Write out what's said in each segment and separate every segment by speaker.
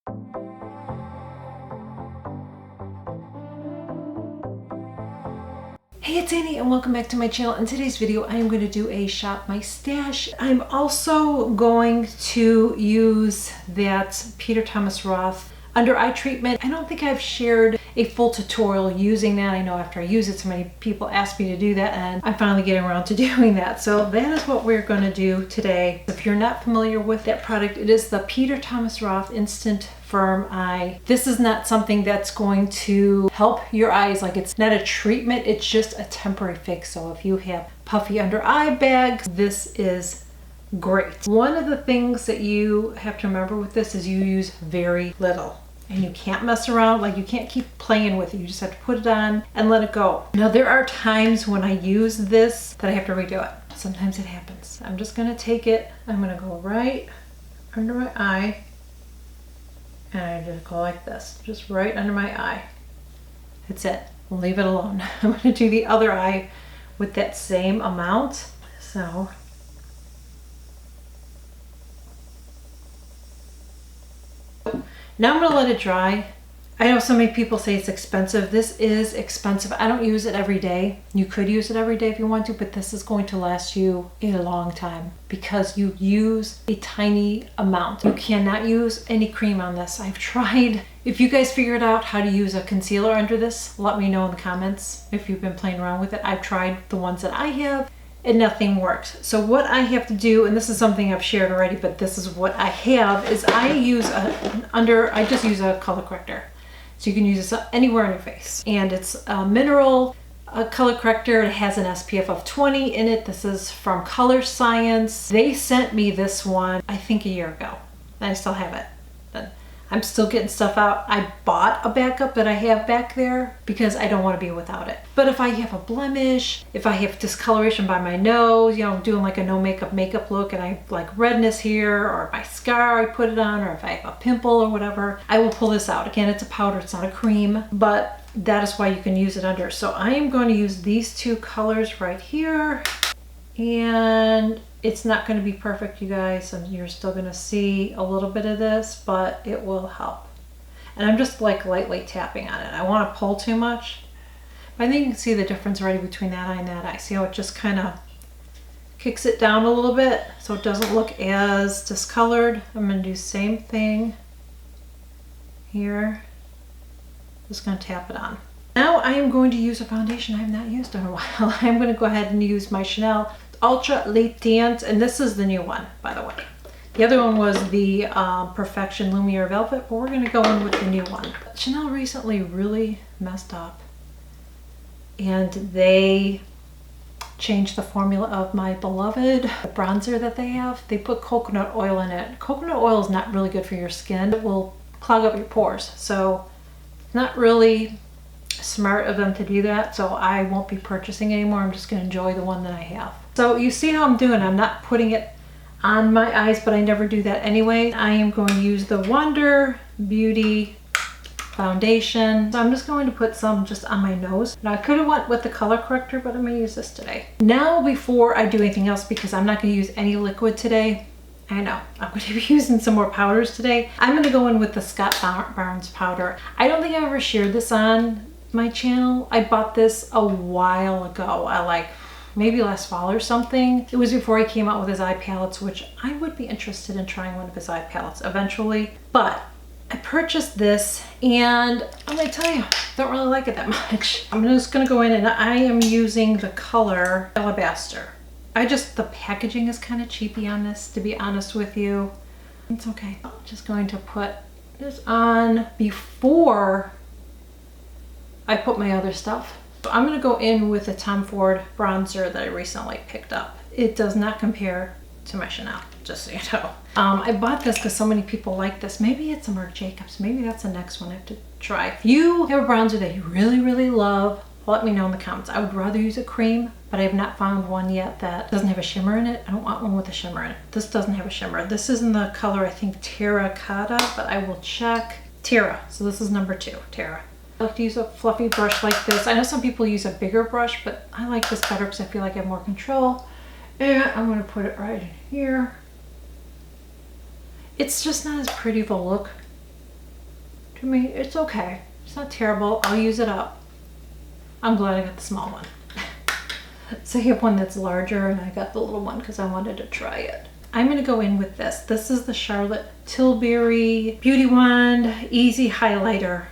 Speaker 1: Hey, it's Annie and welcome back to my channel. In today's video, I am going to do a shop my stash. I'm also going to use that Peter Thomas Roth under eye treatment. I don't think I've shared a full tutorial using that. I know after I use it, so many people ask me to do that, and I'm finally getting around to doing that. So that is what we're going to do today. If you're not familiar with that product, it is the Peter Thomas Roth Instant Firm Eye. This is not something that's going to help your eyes. Like, it's not a treatment, it's just a temporary fix. So if you have puffy under eye bags, this is great. One of the things that you have to remember with this is you use very little. And you can't mess around, like you can't keep playing with it. You just have to put it on and let it go. Now there are times when I use this that I have to redo it. Sometimes it happens. I'm just gonna take it, I'm gonna go right under my eye, and I just go like this, just right under my eye. That's it, leave it alone. I'm gonna do the other eye with that same amount. So now I'm going to let it dry. I know so many people say it's expensive. This is expensive. I don't use it every day. You could use it every day if you want to, but this is going to last you a long time because you use a tiny amount. You cannot use any cream on this. I've tried. If you guys figured out how to use a concealer under this, let me know in the comments if you've been playing around with it. I've tried the ones that I have, and nothing works. So what I have to do, and this is something I've shared already, but this is what I have, is I just use a color corrector. So you can use this anywhere on your face. And it's a mineral color corrector. It has an SPF of 20 in it. This is from Color Science. They sent me this one, I think a year ago. And I still have it. I'm still getting stuff out. I bought a backup that I have back there because I don't want to be without it. But if I have a blemish, if I have discoloration by my nose, you know, doing like a no makeup look, and I have like redness here, or my scar, I put it on, or if I have a pimple or whatever, I will pull this out. Again, it's a powder, it's not a cream, but that is why you can use it under. So I am going to use these two colors right here. And it's not going to be perfect, you guys, and you're still going to see a little bit of this, but it will help. And I'm just like lightly tapping on it. I want to pull too much, but I think you can see the difference already between that eye and that eye. See how it just kind of kicks it down a little bit so it doesn't look as discolored. I'm going to do the same thing here. Just going to tap it on. Now I am going to use a foundation I have not used in a while. I'm going to go ahead and use my Chanel Ultra Latent, and this is the new one, by the way. The other one was the Perfection Lumiere Velvet, but we're going to go in with the new one. Chanel recently really messed up, and they changed the formula of my beloved bronzer that they have. They put coconut oil in it. Coconut oil is not really good for your skin. It will clog up your pores, so it's not really smart of them to do that. So I won't be purchasing anymore. I'm just going to enjoy the one that I have. So you see how I'm doing. I'm not putting it on my eyes, but I never do that anyway. I am going to use the Wonder Beauty foundation. So I'm just going to put some just on my nose. Now I could have went with the color corrector, but I'm going to use this today. Now before I do anything else, because I'm not going to use any liquid today, I know, I'm going to be using some more powders today. I'm going to go in with the Scott Barnes powder. I don't think I've ever shared this on my channel. I bought this a while ago. Like maybe last fall or something. It was before he came out with his eye palettes, which I would be interested in trying one of his eye palettes eventually. But I purchased this, and I'm gonna tell you, don't really like it that much. I'm just gonna go in, and I am using the color Alabaster. The packaging is kind of cheapy on this, to be honest with you. It's okay. I'm just going to put this on before I put my other stuff. So I'm going to go in with the Tom Ford bronzer that I recently picked up. It does not compare to my Chanel, just so you know. I bought this because so many people like this. Maybe it's a Marc Jacobs. Maybe that's the next one I have to try. If you have a bronzer that you really, really love, let me know in the comments. I would rather use a cream, but I have not found one yet that doesn't have a shimmer in it. I don't want one with a shimmer in it. This doesn't have a shimmer. This is in the color, I think, Terracotta, but I will check. Terra. So this is number 2, Terra. I like to use a fluffy brush like this. I know some people use a bigger brush, but I like this better because I feel like I have more control. And I'm going to put it right in here. It's just not as pretty of a look To me, it's okay. It's not terrible. I'll use it up. I'm glad I got the small one. So I have one that's larger and I got the little one because I wanted to try it. I'm going to go in with this. This is the Charlotte Tilbury Beauty Wand Easy Highlighter.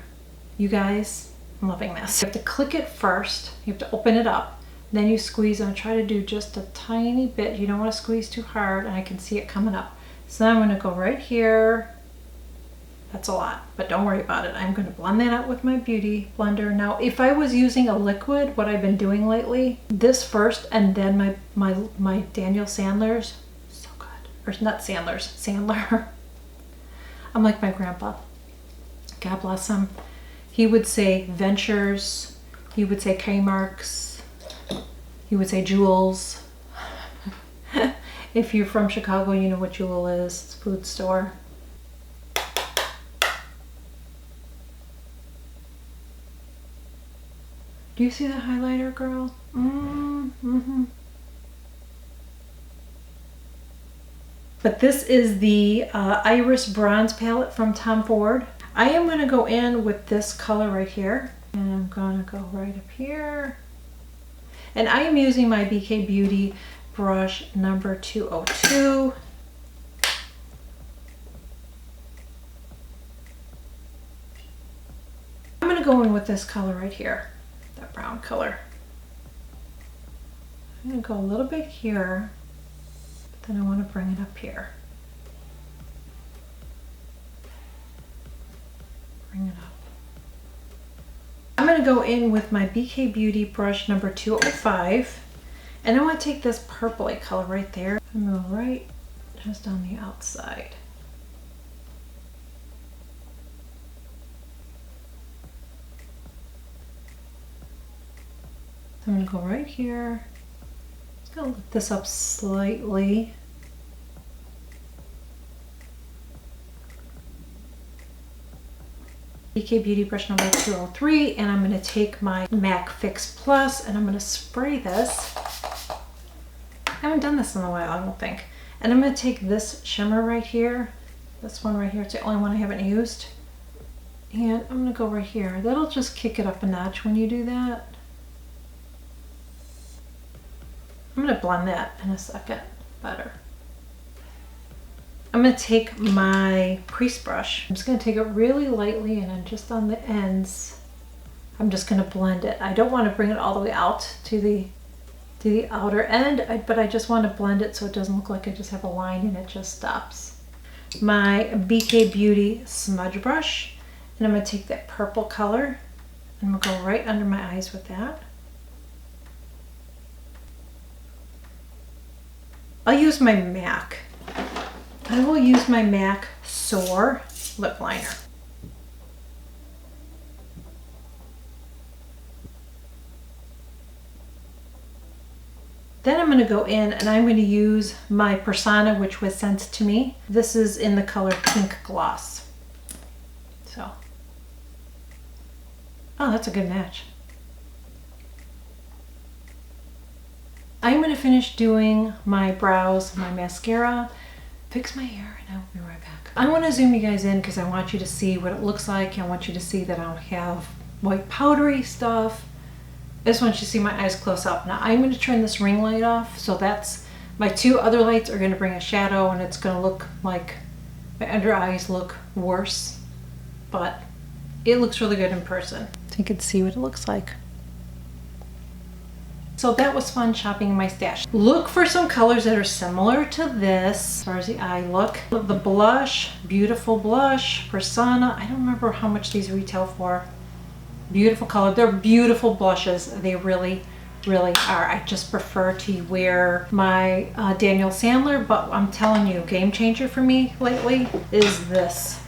Speaker 1: You guys, I'm loving this. You have to click it first. You have to open it up. Then you squeeze and try to do just a tiny bit. You don't want to squeeze too hard, and I can see it coming up. So I'm going to go right here. That's a lot, but don't worry about it. I'm going to blend that out with my beauty blender. Now, if I was using a liquid, what I've been doing lately, this first and then my Daniel Sandler's, so good. Or not Sandler's, Sandler. I'm like my grandpa. God bless him. He would say Ventures. He would say Kmart's. He would say Jewel's. If you're from Chicago, you know what Jewel is. It's a food store. Do you see the highlighter, girl? Mm-hmm. But this is the Iris Bronze Palette from Tom Ford. I am going to go in with this color right here. And I'm going to go right up here. And I am using my BK Beauty brush number 202. I'm going to go in with this color right here, that brown color. I'm going to go a little bit here, but then I want to bring it up here. Bring it up. I'm going to go in with my BK Beauty brush number 205, and I want to take this purpley color right there and go right just on the outside. So I'm going to go right here. Just going to lift this up slightly. BK Beauty brush number 203, and I'm going to take my MAC Fix Plus and I'm going to spray this. I haven't done this in a while, I don't think. And I'm going to take this shimmer right here, this one right here, it's the only one I haven't used. And I'm going to go right here. That'll just kick it up a notch when you do that. I'm going to blend that in a second better. I'm going to take my crease brush. I'm just going to take it really lightly and then just on the ends, I'm just going to blend it. I don't want to bring it all the way out to the outer end, but I just want to blend it so it doesn't look like I just have a line and it just stops. My BK Beauty smudge brush, and I'm going to take that purple color and I'm going to go right under my eyes with that. I'll use my MAC. I will use my MAC Soar lip liner. Then I'm going to go in and I'm going to use my Persona, which was sent to me. This is in the color Pink Gloss. So, oh, that's a good match. I'm going to finish doing my brows, my mascara, fix my hair, and I'll be right back. I want to zoom you guys in because I want you to see what it looks like. I want you to see that I don't have white powdery stuff. I just want you to see my eyes close up. Now I'm going to turn this ring light off, so that's my two other lights are going to bring a shadow and it's going to look like my under eyes look worse, but it looks really good in person. So you can see what it looks like. So that was fun shopping in my stash. Look for some colors that are similar to this as far as the eye look. The blush, beautiful blush, Persona. I don't remember how much these retail for. Beautiful color. They're beautiful blushes. They really, really are. I just prefer to wear my Daniel Sandler, but I'm telling you, game changer for me lately is this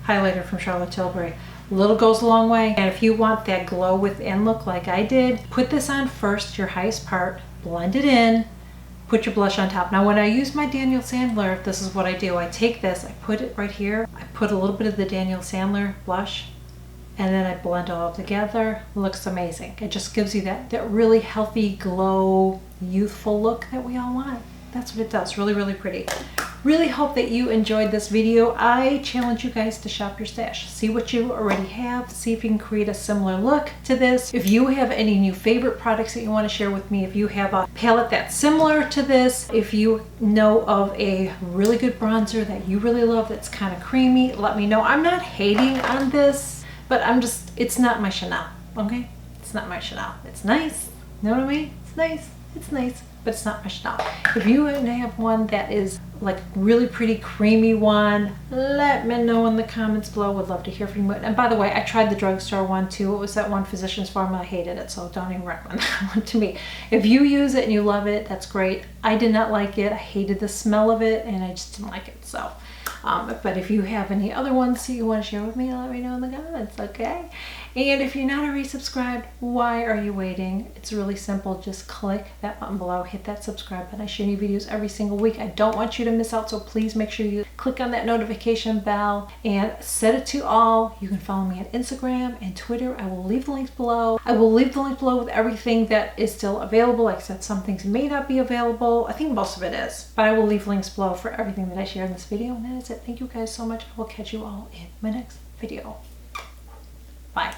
Speaker 1: highlighter from Charlotte Tilbury. Little goes a long way, and if you want that glow within look like I did, put this on first, your highest part, blend it in, put your blush on top. Now when I use my Daniel Sandler, this is what I do. I take this, I put it right here, I put a little bit of the Daniel Sandler blush, and then I blend it all together. It looks amazing. It just gives you that really healthy glow, youthful look that we all want. That's what it does, really, really pretty. Really hope that you enjoyed this video. I challenge you guys to shop your stash. See what you already have. See if you can create a similar look to this. If you have any new favorite products that you want to share with me, if you have a palette that's similar to this, if you know of a really good bronzer that you really love that's kind of creamy, let me know. I'm not hating on this, but it's not my Chanel, okay? It's not my Chanel. It's nice, you know what I mean? It's nice, but it's not my Chanel. If you have one that is like really pretty creamy one, let me know in the comments below. Would love to hear from you. And by the way, I tried the drugstore one too. It was that one Physicians Formula. I hated it, so don't even recommend that one to me. If you use it and you love it, that's great. I did not like it. I hated the smell of it, and I just didn't like it. So, but if you have any other ones that you want to share with me, let me know in the comments, okay? And if you're not already subscribed, why are you waiting? It's really simple. Just click that button below, hit that subscribe button. I share new videos every single week. I don't want you to miss out, so please make sure you click on that notification bell and set it to all. You can follow me on Instagram and Twitter. I will leave the links below. I will leave the link below with everything that is still available. Like I said, some things may not be available. I think most of it is, but I will leave links below for everything that I share in this video. And that is it. Thank you guys so much. I will catch you all in my next video. Bye.